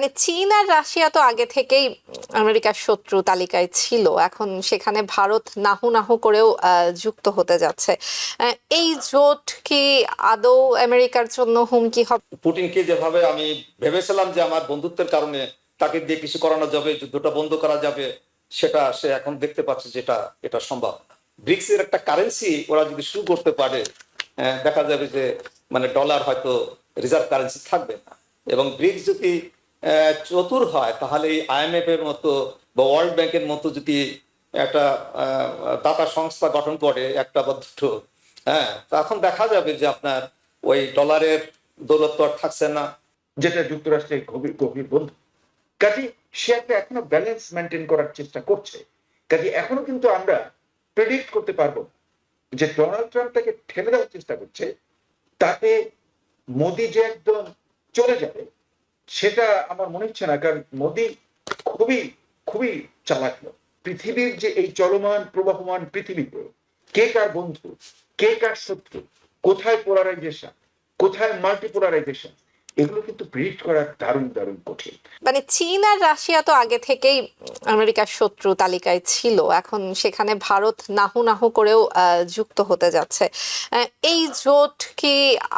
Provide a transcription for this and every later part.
মানে চীন আর রাশিয়া তো আগে থেকেই আমেরিকার শত্রু তালিকায় ছিল। এখন সেখানে ভারত নাহু নাহু করেও যুক্ত হতে যাচ্ছে। এই জোট কি আদৌ আমেরিকার জন্য হুমকি হবে? পুটিনকে যেভাবে আমি ভেবেছিলাম যে আমার বন্ধুত্বের কারণে তাকে দিয়ে কিছু করানো যাবে, যুদ্ধটা বন্ধ করা যাবে, সেটা সে এখন দেখতে পাচ্ছে যেটা এটা সম্ভব না। ব্রিক্স এর একটা কারেন্সি ওরা যদি শুরু করতে পারে, দেখা যাবে যে মানে ডলার হয়তো রিজার্ভ কারেন্সি থাকবে না। এবং ব্রিক্স যদি চতুর হয়, তাহলে এই আইএমএফ এর মতো বা ওয়ার্ল্ড ব্যাংকের মতো যদি একটা দাতা সংস্থা গঠন করে একটা বা দুটো, তখন দেখা যাবে যে আপনার ওই ডলারের দৌলত আর থাকছে না, যেটা যুক্তরাষ্ট্রের গভীর গভীর বন্ধু। কাজে সে একটা এখনো ব্যালেন্স মেনটেন করার চেষ্টা করছে। কাজে এখনো কিন্তু আমরা প্রেডিক্ট করতে পারবো যে ডোনাল্ড ট্রাম্প তাকে ঠেলে দেওয়ার চেষ্টা করছে, তাতে মোদি যে একদম চলে যাবে সেটা আমার মনে হচ্ছে না। কারণ মোদি খুবই খুবই চালাক লোক। পৃথিবীর যে এই চলমান প্রবাহমান পৃথিবীতে কে কার বন্ধু, কে কার শত্রু, কোথায় পোলারাইজেশন, কোথায় মাল্টিপোলারাইজেশন, এগুলো কিন্তু প্রেডিক্ট করা দারুণ দারুণ কঠিন। মানে চীন আর রাশিয়া তো আগে থেকেই আমেরিকার শত্রু তালিকায় ছিল। এখন সেখানে ভারত নাহু নাহু করেও যুক্ত হতে যাচ্ছে। এই জোট কি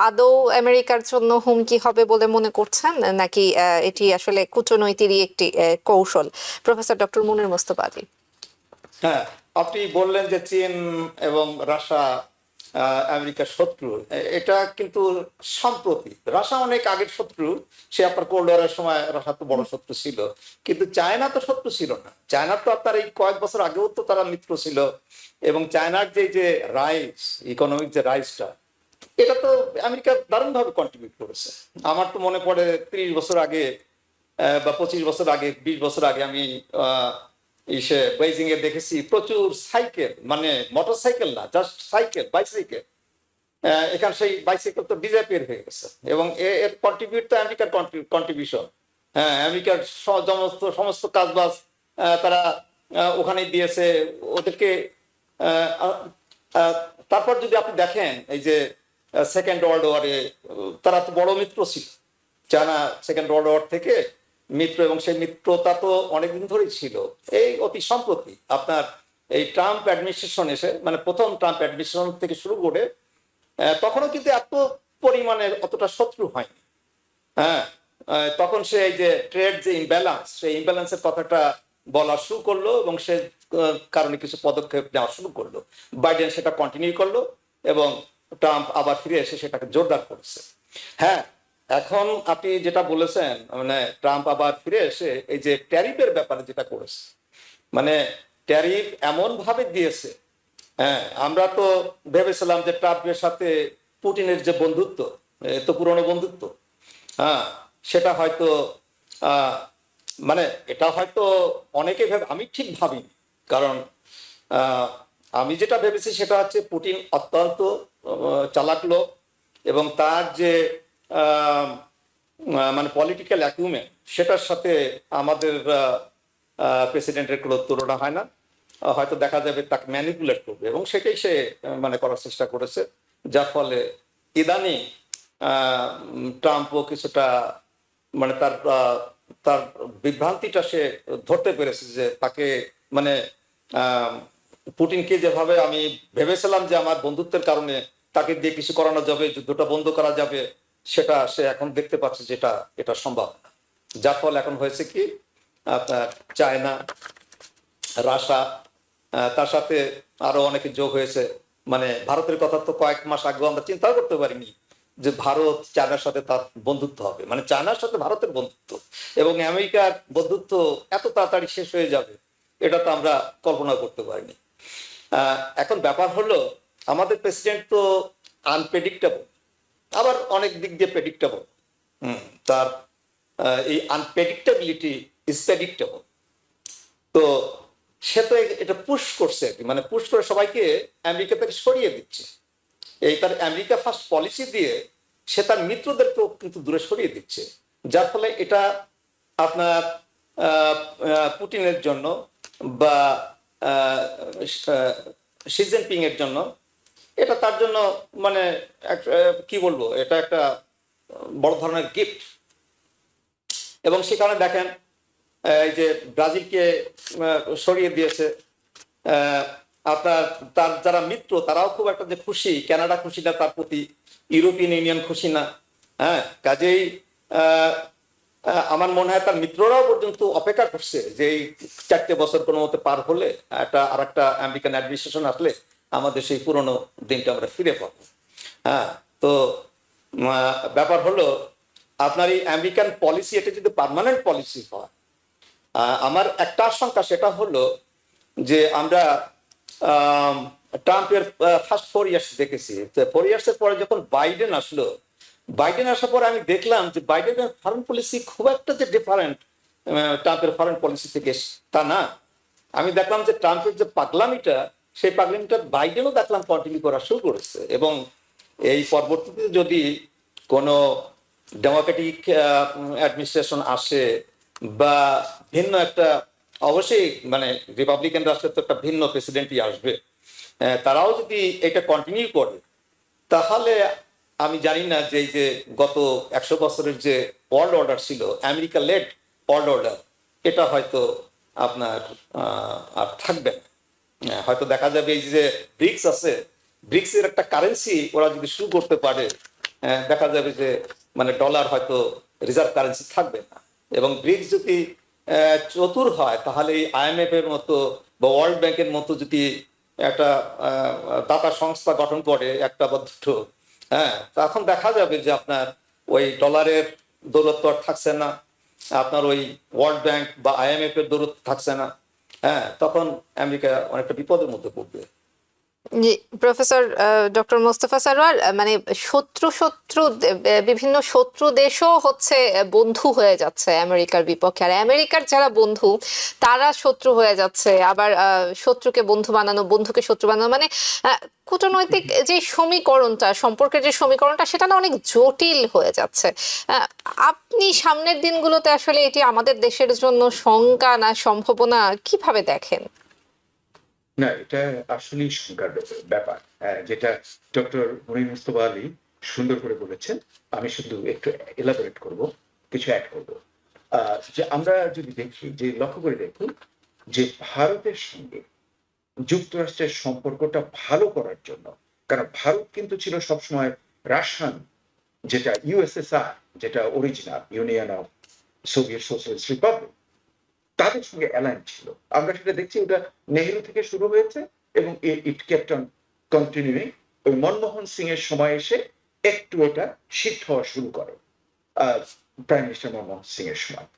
আদৌ আমেরিকার জন্য হুমকি হবে বলে মনে করছেন, নাকি এটি আসলে কূটনৈতিকই একটি কৌশল? প্রফেসর ডক্টর মুনির মোস্তফা আলী। হ্যাঁ, আপনি বললেন যে চীন এবং রাশিয়া আমেরিকার শত্রু। এটা কিন্তু সম্প্রতি, রাশিয়া অনেক আগের শত্রু। সে আপনার কোল্ড ওয়ারের সময় রাশিয়া তো বড় শত্রু ছিল, কিন্তু চায়না তো শত্রু ছিল না। চায়না তো আপনার এই কয়েক বছর আগেও তো তারা মিত্র ছিল। এবং চায়নার যে রাইজ, ইকোনমিক যে রাইজটা, এটা তো আমেরিকা দারুণভাবে কন্ট্রিবিউট করেছে। আমার তো মনে পড়ে 30 বছর আগে বা 25 বছর আগে, 20 বছর আগে আমি বেইজিং এ দেখেছি প্রচুর সাইকেল, মানে মোটর সাইকেল না, জাস্ট সাইকেল, বাইসাইকেল। এখানে সেই বাইসাইকেল তো বিজেপির হয়ে গেছে। এবং এর কন্ট্রিবিউট তো আমেরিকার কন্ট্রিবিউশন। হ্যাঁ, আমেরিকার সমস্ত সমস্ত কাজবাজ তারা ওখানে দিয়েছে ওদেরকে। তারপর যদি আপনি দেখেন এই যে সেকেন্ড ওয়ার্ল্ড ওয়ারে তারা তো বড় মিত্র ছিল। চায়না সেকেন্ড ওয়ার্ল্ড ওয়ার থেকে মিত্র, এবং সেই মিত্রতা তো অনেকদিন ধরেই ছিল। এই অতি সম্প্রতি আপনার এই ট্রাম্প অ্যাডমিনিস্ট্রেশন এসে, মানে প্রথম ট্রাম্প অ্যাডমিনিস্ট্রেশন থেকে শুরু করে, তখনও কিন্তু এত পরিমাণের অতটা শত্রু হয়নি। হ্যাঁ, তখন সে এই যে ট্রেড যে ইমব্যালেন্স, সেই ইমব্যালেন্সের কথাটা বলা শুরু করলো, এবং সে কারণে কিছু পদক্ষেপ নেওয়া শুরু করলো। বাইডেন সেটা কন্টিনিউ করলো, এবং ট্রাম্প আবার ফিরে এসে সেটাকে জোরদার করেছে। হ্যাঁ, এখন আপনি যেটা বলেছেন, মানে ট্রাম্প আবার ফিরে এসে এই যে ট্যারিফের ব্যাপারে যেটা করেছে, মানে ট্যারিফ এমন ভাবে দিয়েছে। হ্যাঁ, আমরা তো ভেবেছিলাম যে ট্রাম্পের সাথে পুটিনের যে বন্ধুত্ব, তো পুরনো বন্ধুত্ব, হ্যাঁ, সেটা হয়তো মানে এটা হয়তো অনেকে ভেবে, আমি ঠিক ভাবিনি। কারণ আমি যেটা ভেবেছি সেটা হচ্ছে পুটিন অত্যন্ত চালাক লোক, এবং তার যে মানে পলিটিক্যাল অ্যাকুমেন্ট, সেটার সাথে আমাদের প্রেসিডেন্টের কোনো তুলনা হয় না। হয়তো দেখা যাবে তাকে ম্যানিপুলেট করবে, এবং সেটাই সে মানে করার চেষ্টা করেছে। যার ফলে ইদানিং ট্রাম্পও কিছুটা মানে তার তার বিভ্রান্তিটা সে ধরতে পেরেছে, যে তাকে মানে পুটিনকে যেভাবে আমি ভেবেছিলাম যে আমার বন্ধুত্বের কারণে তাকে দিয়ে কিছু করানো যাবে, যুদ্ধটা বন্ধ করা যাবে, সেটা সে এখন দেখতে পাচ্ছে যেটা এটা সম্ভব না। যার ফলে এখন হয়েছে কি, আপনার চায়না, রাশিয়া, তার সাথে আরো অনেকে যোগ হয়েছে। মানে ভারতের কথা তো কয়েক মাস আগে আমরা চিন্তা করতে পারিনি যে ভারত চায়নার সাথে তার বন্ধুত্ব হবে, মানে চায়নার সাথে ভারতের বন্ধুত্ব এবং আমেরিকার বন্ধুত্ব এত তাড়াতাড়ি শেষ হয়ে যাবে, এটা তো আমরা কল্পনা করতে পারিনি। এখন ব্যাপার হলো, আমাদের প্রেসিডেন্ট তো আনপ্রেডিক্টেবল, আবার অনেক দিক দিয়ে প্রেডিক্টেবল। তার এই আনপ্রেডিক্টেবিলিটি ইজ প্রেডিক্টেবল। তো সে তো এটা পুশ করছে আর কি, মানে পুশ করে সবাইকে আমেরিকা থেকে সরিয়ে দিচ্ছে। এই তার আমেরিকা ফার্স্ট পলিসি দিয়ে সে তার মিত্রদেরকেও কিন্তু দূরে সরিয়ে দিচ্ছে। যার ফলে এটা আপনার পুটিনের জন্য বা শি জিনপিং এর জন্য, এটা তার জন্য মানে কি বলবো, এটা একটা বড় ধরনের গিফট। এবং সেখানে দেখেন এই যে ব্রাজিলকে সরিয়ে দিয়েছে। আপনার তার যারা মিত্র তারাও খুব একটা যে খুশি, কানাডা খুশি না তার প্রতি, ইউরোপিয়ান ইউনিয়ন খুশি না। হ্যাঁ, কাজেই আমার মনে হয় তার মিত্ররাও পর্যন্ত অপেক্ষা করছে যে এই 4টে বছর কোনো মতে পার হলে আর একটা আমেরিকান অ্যাডমিনিস্ট্রেশন আসলে আমাদের সেই পুরনো দিনটা আমরা ফিরে পাবো। হ্যাঁ, তো ব্যাপার হলো আপনার এই আমেরিকান পলিসি, এটা যদি পার্মানেন্ট পলিসি হয়, আমার একটা আশঙ্কা সেটা হলো যে আমরা ট্রাম্পের ফার্স্ট 4 ইয়ার্স দেখেছি। 4 ইয়ার্সের পরে যখন বাইডেন আসলো, বাইডেন আসার পরে আমি দেখলাম যে বাইডেনের ফরেন পলিসি খুব একটা যে ডিফারেন্ট ট্রাম্পের ফরেন পলিসি থেকে, তা না। আমি দেখলাম যে ট্রাম্পের যে পাগলামিটা, সেই পাগলামিটা বাইডেনও দেখলাম কন্টিনিউ করা শুরু করেছে। এবং এই পরবর্তীতে যদি কোনো ডেমোক্রেটিক অ্যাডমিনিস্ট্রেশন আসে বা ভিন্ন একটা, অবশ্যই মানে রিপাবলিকান রাষ্ট্রের তো একটা ভিন্ন প্রেসিডেন্টই আসবে, তারাও যদি এটা কন্টিনিউ করে, তাহলে আমি জানি না যে এই যে গত 100 বছরের যে ওয়ার্ল্ড অর্ডার ছিল, আমেরিকা লেড ওয়ার্ল্ড অর্ডার, এটা হয়তো আপনার আর থাকবে না। হয়তো দেখা যাবে এই যে ব্রিক্স আছে, ব্রিক্সের একটা কারেন্সি ওরা যদি শুরু করতে পারে, দেখা যাবে যে মানে ডলার হয়তো রিজার্ভ কারেন্সি থাকবে না। এবং ব্রিক্স যদি চতুর হয়, তাহলে এই IMF এর মতো বা ওয়ার্ল্ড ব্যাংকের মতো যদি একটা দাতা সংস্থা গঠন করে একটা বা দুটো, হ্যাঁ, তখন দেখা যাবে যে আপনার ওই ডলারের দৌলত্ব আর থাকছে না, আপনার ওই ওয়ার্ল্ড ব্যাংক বা IMF এর দৌলত্ব থাকছে না। হ্যাঁ, তখন আমেরিকা অনেকটা বিপদের মধ্যে পড়বে। জি, প্রফেসর ডক্টর মোস্তফা সরওয়ার, মানে বিভিন্ন শত্রু দেশও হচ্ছে বন্ধু হয়ে যাচ্ছে আমেরিকার বিপক্ষে, আর আমেরিকার যারা বন্ধু তারা শত্রু হয়ে যাচ্ছে। আবার শত্রুকে বন্ধু বানানো, বন্ধুকে শত্রু বানানো, মানে কূটনৈতিক যে সমীকরণটা, সম্পর্কের যে সমীকরণটা, সেটা না অনেক জটিল হয়ে যাচ্ছে। আপনি সামনের দিনগুলোতে আসলে এটি আমাদের দেশের জন্য শঙ্কা না সম্ভাবনা কিভাবে দেখেন? না, এটা আসলেই শঙ্কার ব্যাপার, যেটা ডক্টর মনির মুস্তফা আলী সুন্দর করে বলেছেন। আমি শুধু একটু এলাবোরেট করব, কিছু অ্যাড করব। যে আমরা যদি দেখি, যে লক্ষ্য করে দেখি যে ভারতের সঙ্গে যুক্তরাষ্ট্রের সম্পর্কটা ভালো করার জন্য, কারণ ভারত কিন্তু ছিল সবসময় রাশিয়ান, যেটা USSR, যেটা original union of Soviet socialist Republic, তাদের সঙ্গে অ্যালাইন ছিল। আমরা সেটা দেখছি, ওটা নেহেরু থেকে শুরু হয়েছে এবং ইট কেপ্ট অন কন্টিনিউইং। ওই মনমোহন সিং এর সময় এসে একটু এটা শিফট হওয়া শুরু করে, প্রাইম মিনিস্টার মনমোহন সিং এর সময়।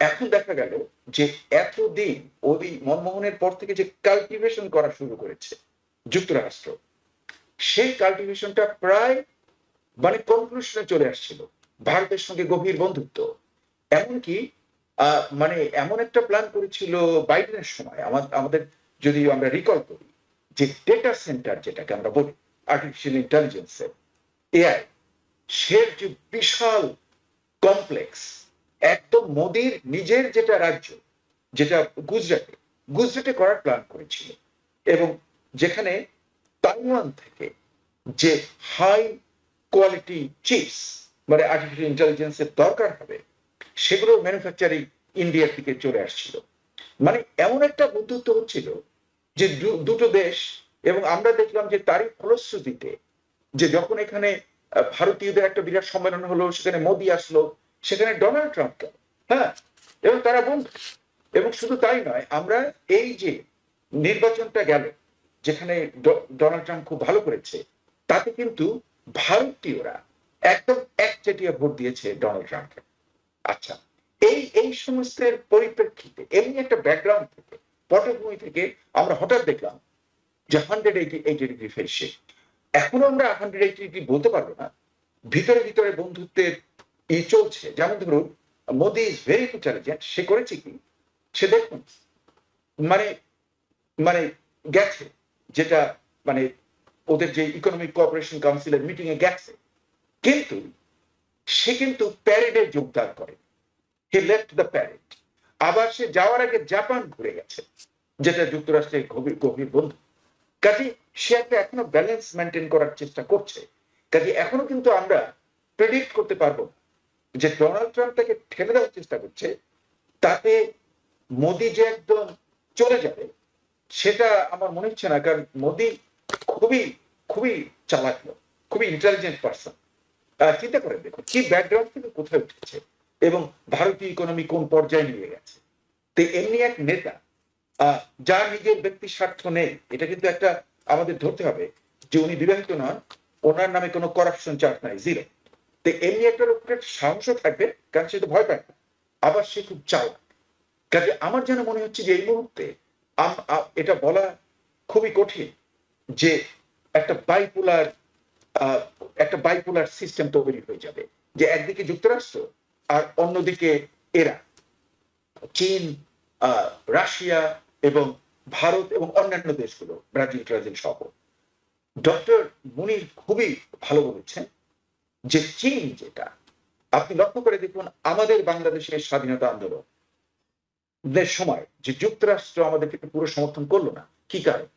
এখন দেখা গেল যে এতদিন ওই মনমোহনের পর থেকে যে কাল্টিভেশন করা শুরু করেছে যুক্তরাষ্ট্র, সেই কাল্টিভেশনটা প্রায় মানে কনক্লুশনে চলে আসছিল। ভারতের সঙ্গে গভীর বন্ধুত্ব, এমনকি মানে এমন একটা প্ল্যান করেছিল বাইডেনের সময়। আমাদের যদি আমরা রিকল করি, যে ডেটা সেন্টার, যেটাকে আমরা বলি আর্টিফিশিয়াল ইন্টেলিজেন্সের AI, সে যে বিশাল কমপ্লেক্স, একদম মোদির নিজের যেটা রাজ্য, যেটা গুজরাটে করার প্ল্যান করেছিল, এবং যেখানে তাইওয়ান থেকে যে হাই কোয়ালিটি চিপস মানে আর্টিফিশিয়াল ইন্টেলিজেন্সের দরকার হবে, সেগুলো ম্যানুফ্যাকচারিং ইন্ডিয়ার থেকে চলে আসছিল। মানে এমন একটা বন্ধুত্ব হচ্ছিল যে দুটো দেশ। এবং আমরা দেখলাম যে তারই ফলশ্রুতিতে, যে যখন এখানে ভারতীয়দের একটা বিরাট সম্মেলন হলো, সেখানে মোদি আসলো, সেখানে ডোনাল্ড ট্রাম্প গেল, হ্যাঁ, এবং তারা বন্ধু। এবং শুধু তাই নয়, আমরা এই যে নির্বাচনটা গেল, যেখানে ডোনাল্ড ট্রাম্প খুব ভালো করেছে, তাতে কিন্তু ভারতীয়রা একদম একচেটিয়া ভোট দিয়েছে ডোনাল্ড ট্রাম্পকে। আচ্ছা, এই সমস্তের পরিপ্রেক্ষিতে এমনি একটা ব্যাকগ্রাউন্ড থেকে, পটভূমি থেকে আমরা হঠাৎ দেখলাম যে 180 ডিগ্রি ফেজ শিফট। এখনো আমরা 180 ডিগ্রি বলতে পারবো না, ভিতরে ভিতরে বন্ধুত্বের চলছে। যেমন ধরুন, মোদি ইজ ভেরি ইন্টেলিজেন্ট। সে করেছে কি, সে দেখুন মানে মানে গেছে, যেটা মানে ওদের যে ইকোনমিক কোঅপারেশন কাউন্সিলের মিটিং এ গেছে, কিন্তু সে কিন্তু প্যারেডে যোগদান করে। He left the parade. আবার সে যাওয়ার আগে জাপান ঘুরে গেছে, যেটা যুক্তরাষ্ট্রের গভীর বন্ধু। কাজে সে একটা এখনো ব্যালেন্স মেনটেন করার চেষ্টা করছে। কাজে এখনো কিন্তু আমরা প্রেডিক্ট করতে পারবো যে ডোনাল্ড ট্রাম্প তাকে ঠেলে দেওয়ার চেষ্টা করছে, তাতে মোদি যে একদম চলে যাবে সেটা আমার মনে হচ্ছে না। কারণ মোদি খুবই খুবই চালাক লোক, খুবই ইন্টেলিজেন্ট পার্সন। চিন্তা করে দেখুন কি ব্যাকগ্রাউন্ড থেকে কোথায় উঠেছে এবং ভারতীয় ইকোনমি কোন পর্যায়ে নিয়ে গেছে। তো এমনি এক নেতা যার নিজের ব্যক্তি স্বার্থ নেই, এটা কিন্তু একটা আমাদের ধরতে হবে যে উনি বিবাহিত নন, ওনার নামে কোনো করাপশন চার্জ নাই, জিরো। তো এমনি একটা লোকের সাহসও থাকবে, কারণ সে তো ভয় পায় না, আবার সে খুব চালাক। কাজে আমার যেন মনে হচ্ছে যে এই মুহূর্তে এটা বলা খুবই কঠিন যে একটা বাইপোলার সিস্টেম তৈরি হয়ে যাবে, যে একদিকে যুক্তরাষ্ট্র আর অন্যদিকে এরা, চীন, রাশিয়া এবং ভারত এবং অন্যান্য দেশগুলো, ব্রাজিল সহ। ডক্টর মুনির খুবই ভালো বলেছেন যে চীন যেটা, আপনি লক্ষ্য করে দেখুন আমাদের বাংলাদেশের স্বাধীনতা আন্দোলনের সময় যে যুক্তরাষ্ট্র আমাদেরকে পুরো সমর্থন করলো না, কি কারণ?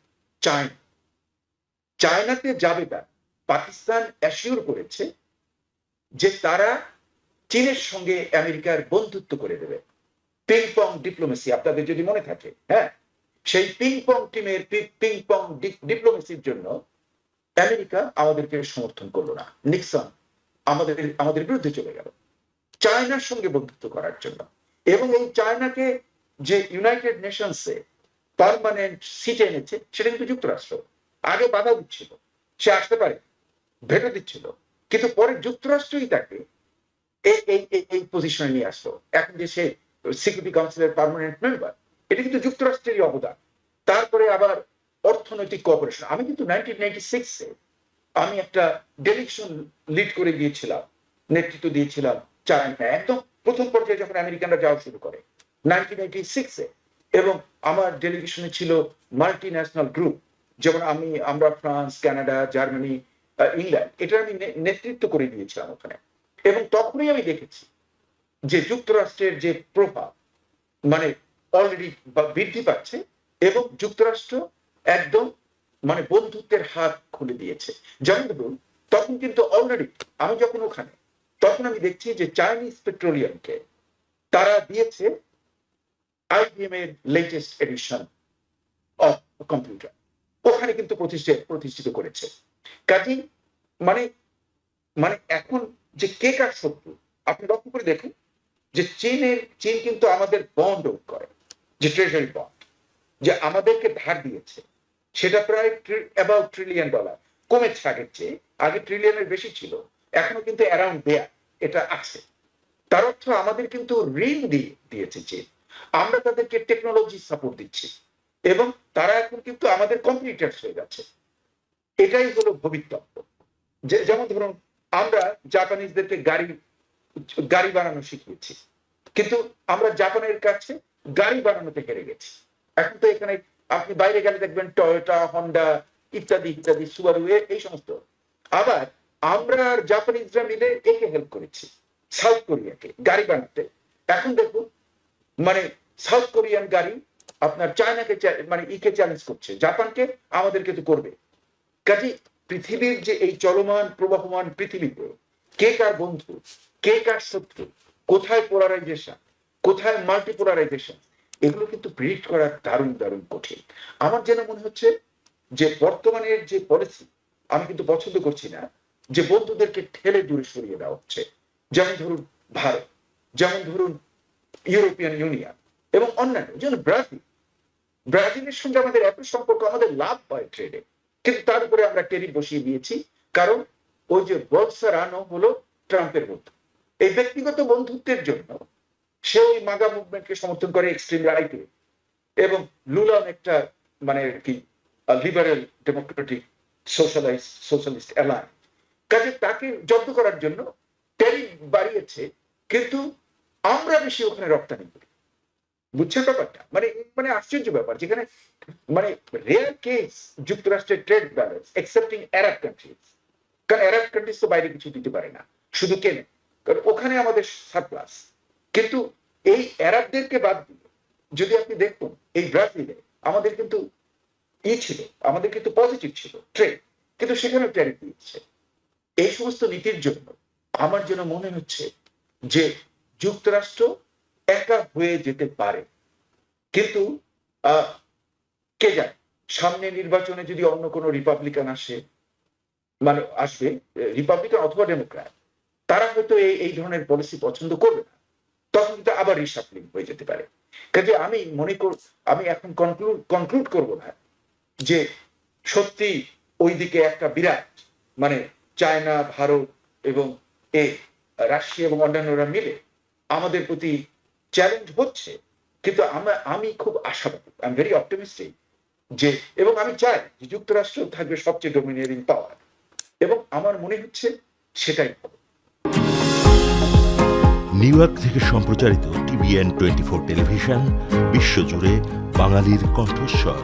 চায়নাতে যাবে না, পাকিস্তান অ্যাসিওর করেছে যে তারা চীনের সঙ্গে আমেরিকার বন্ধুত্ব করে দেবে। পিং পং ডিপ্লোমেসি আপনাদের যদি মনে থাকে, হ্যাঁ, সেই পিং পং ডিপ্লোমেসির জন্য আমেরিকা আমাদেরকে সমর্থন করলো না, নিক্সন আমাদের বিরুদ্ধে চলে গেল চায়নার সঙ্গে বন্ধুত্ব করার জন্য। এবং এই চায়নাকে যে ইউনাইটেড নেশনসে পার্মানেন্ট সিটে এনেছে সেটা কিন্তু যুক্তরাষ্ট্র। আগে বাধা দিচ্ছিল, সে আসতে পারে, ভেটো দিচ্ছিল, কিন্তু পরে যুক্তরাষ্ট্রই তাকে এই পজিশনে নিয়ে আসলো। এখন যে সে সিকিউরিটি কাউন্সিলের পার্মানেন্ট মেম্বার, এটা কিন্তু যুক্তরাষ্ট্রেরই অবদান। তারপরে আবার অর্থনৈতিক কোঅপারেশন। আমি কিন্তু 1996-এ আমি একটা ডেলিগেশন লিড করে গিয়েছিলাম, নেতৃত্ব দিয়েছিলাম চায়না, একদম প্রথম পর্যায়ে যখন আমেরিকানরা যাওয়া শুরু করে 1986-এ। এবং আমার ডেলিগেশনে ছিল মাল্টি ন্যাশনাল গ্রুপ, যেমন আমরা ফ্রান্স, কানাডা, জার্মানি, ইংল্যান্ড, এটা আমি নেতৃত্ব করে দিয়েছিলাম ওখানে। এবং তখনই আমি দেখেছি যে যুক্তরাষ্ট্রের যে প্রভাব মানে অলরেডি বৃদ্ধি পাচ্ছে এবং যুক্তরাষ্ট্র একদম মানে বন্ধুত্বের হাত খুলে দিয়েছে। যেমন ধরুন তখন কিন্তু অলরেডি আমি যখন ওখানে, তখন আমি দেখছি যে চাইনিজ পেট্রোলিয়ামকে তারা দিয়েছে IBM এর লেটেস্ট এডিশন অফ কম্পিউটার, ওখানে কিন্তু প্রতিষ্ঠিত করেছে। কাজেই মানে এখন যে কে কার শত্রু আপনি লক্ষ্য করে দেখুন যে চীন কিন্তু আমাদের বন্ড করে, যে ট্রেজারি বন্ড যে আমাদেরকে ধার দিয়েছে, সেটা প্রায় অ্যাবাউট $1 ট্রিলিয়ন কমেছে আগের চেয়ে। আগে ট্রিলিয়নের বেশি ছিল, এখনো কিন্তু অ্যারাউন্ড দেয়া এটা আছে। তার অর্থ আমাদের কিন্তু ঋণ দিয়েছে চীন, আমরা তাদেরকে টেকনোলজি সাপোর্ট দিচ্ছি এবং তারা এখন কিন্তু আমাদের কম্পিটিটরস হয়ে যাচ্ছে। এটাই হলো ভবিতব্য। যেমন ধরুন আমরা জাপানিজদেরকে গাড়ি বানানো শিখিয়েছি, কিন্তু আমরা জাপানের কাছে গাড়ি বানানোতে হেরে গেছি। এখন তো এখানে আপনি বাইরে গেলে দেখবেন টয়োটা, হন্ডা ইত্যাদি ইত্যাদি, সুবারু, এই সমস্ত। আবার আমরা আর জাপানিজরা মিলে একে হেল্প করেছি, সাউথ কোরিয়াকে গাড়ি বানাতে। এখন দেখুন মানে সাউথ কোরিয়ান গাড়ি আপনার চায়নাকে মানে চ্যালেঞ্জ করছে, জাপানকে, আমাদেরকে তো করবে। কাজে পৃথিবীর যে এই চলমান প্রবাহমান পৃথিবীতে কে কার বন্ধু, কে কার শত্রু, কোথায় পোলারাইজেশন, কোথায় মাল্টিপোলারাইজেশন, এগুলো কিন্তু প্রেডিক্ট করা দারুণ দারুণ কঠিন। আমার যেন মনে হচ্ছে যে বর্তমানের যে পলিসি আমি কিন্তু পছন্দ করছি না, যে বন্ধুদেরকে ঠেলে দূরে সরিয়ে দেওয়া হচ্ছে। যেমন ধরুন ভারত, যেমন ধরুন ইউরোপিয়ান ইউনিয়ন এবং অন্যান্য, যেমন ব্রাজিলের সঙ্গে আমাদের এত সম্পর্ক, আমাদের লাভ হয় ট্রেডে, কিন্তু তার উপরে আমরা ট্যারিফ বসিয়ে দিয়েছি। কারণ ওই যে বলসোনারো হলো ট্রাম্পের বন্ধু, এই ব্যক্তিগত বন্ধুত্বের জন্য সে ওই মাগা মুভমেন্টকে সমর্থন করে, এক্সট্রিম রাইটে, এবং লুলা একটা মানে কি লিবারেল ডেমোক্রেটিক সোশ্যালিস্ট অ্যালায়েন্স। কাজে তাকে জব্দ করার জন্য ট্যারিফ বাড়িয়েছে, কিন্তু আমরা বেশি ওখানে রপ্তানি করি। বুঝছেন ব্যাপারটা? মানে আশ্চর্য ব্যাপার, যেখানে মানে রেয়ার কেস যুক্তরাষ্ট্রের ট্রেড ব্যালেন্স এক্সেপ্টিং আরব কান্ট্রিজ, কারণ আরব কান্ট্রিজ তো বাইরে কিছু দিতে পারে না, শুধু কেনে, কারণ ওখানে আমাদের সারপ্লাস। কিন্তু এই আরবদেরকে বাদ দিয়ে যদি আপনি দেখুন এই ব্রাজিলে আমাদের কিন্তু ছিল, আমাদের কিন্তু পজিটিভ ছিল ট্রেড, কিন্তু সেখানে ট্যারিফ দিচ্ছে। এই সমস্ত নীতির জন্য আমার যেন মনে হচ্ছে যে যুক্তরাষ্ট্র একা হয়ে যেতে পারে, কিন্তু কে জানে সামনে নির্বাচনে যদি অন্য কোনো রিপাবলিকান আসবে রিপাবলিকান অথবা ডেমোক্র্যাট, তারা হয়তো এই ধরনের পলিসি পছন্দ করবে না, তখন কিন্তু আবার রিশাফলিং হয়ে যেতে পারে। কাজে আমি এখন কনক্লুড করব না যে সত্যি ওইদিকে একটা বিরাট চায়না, ভারত এবং রাশিয়া এবং অন্যান্যরা মিলে আমাদের প্রতি চ্যালেঞ্জ হচ্ছে, কিন্তু আমি খুব আশাবাদী, আই এম ভেরি অপটিমিস্টিক যে, এবং আমি চাই যে যুক্তরাষ্ট্র থাকবে সবচেয়ে ডমিনিয়রিং পাওয়ার, এবং আমার মনে হচ্ছে সেটাই হবে। নিউ ইয়র্ক থেকে সম্প্রচারিত TVN 24 টেলিভিশন বিশ্বজুড়ে বাঙালির কণ্ঠস্বর।